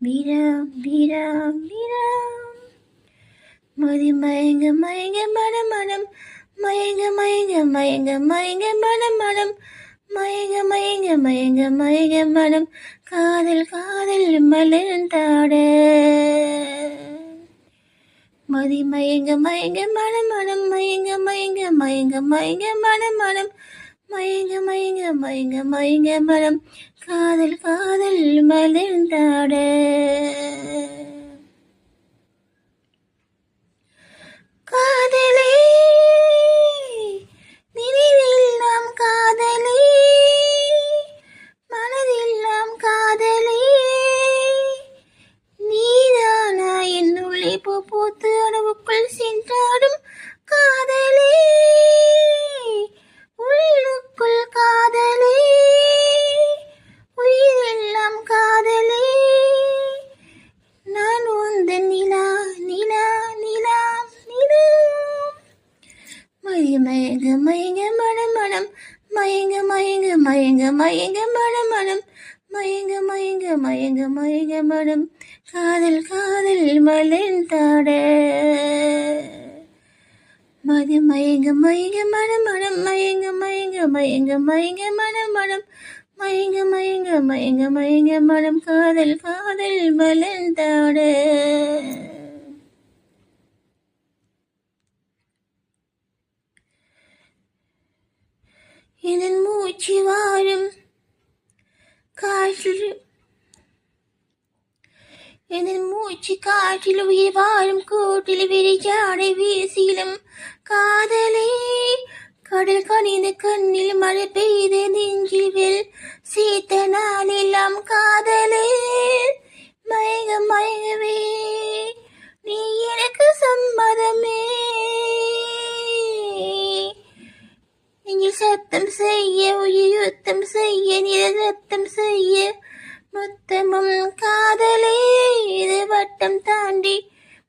வீரா வீரா வீரா மதி மயங்க மயங்க மனம் மனம் மயங்க மயங்க மயங்க மயங்க மனம் மனம் மயங்க மயங்க மயங்க மயங்க மனம் காதல் காதல் மலர்ந்தாட மதி மயங்க மயங்க மனம் மனம் மயங்க மயங்க மயங்க மயங்க மனம் மனம் மயங்க மயங்க மயங்க மயங்க மனம் காதல் காதல் மலர்ந்தாட காதலே நினைவில் நாம் காதலே மனதில் நாம் காதலே நீதானா என்னுள்ளே பூத்து அணுவுக்குள் சென்றாடும் காதலே உள்ளுக்குள் காதலே உயிரெல்லாம் காதலே நான் உந்தன் நிலா நிலா நிலா நிலா மயங்க மயங்க மனம் மனம் மயங்க மயங்க மயங்க மயங்க மனம் மனம் மயங்க மயங்க மயங்க மயங்க மனம் காதல் காதல் மலர்ந்தாட மது மயங்க மயங்க மனம் மனம் மயங்க மயங்க மயங்க மயங்க மனம் மனம் மயங்க மயங்க மயங்க மயங்க மனம் காதல் காதல் மலர்ந்தாட என் மூச்சு வாரும் காற்றில் என் மூச்சு காற்றில் உயிர் வாழும் கூட்டில் விரிஜாடை வீசிலும் காதலே கடல் கனிந்த கண்ணில் மழை பெய்த நெஞ்சில் வெல் சீத்த நாளெல்லாம் காதலே மயங்க மயங்கவே நீ எனக்கு சம்மதமே நெஞ்சில் சத்தம் செய்ய உயிர் யுத்தம் செய்ய நிரத்தம் செய்ய மொத்தமும் காதலே இது வட்டம் தாண்டி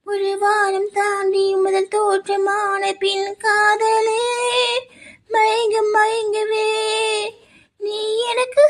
ஒரு வாரம் தாண்டி முதல் தோற்றமான பின் காதலே மயங்க மயங்கவே நீ எனக்கு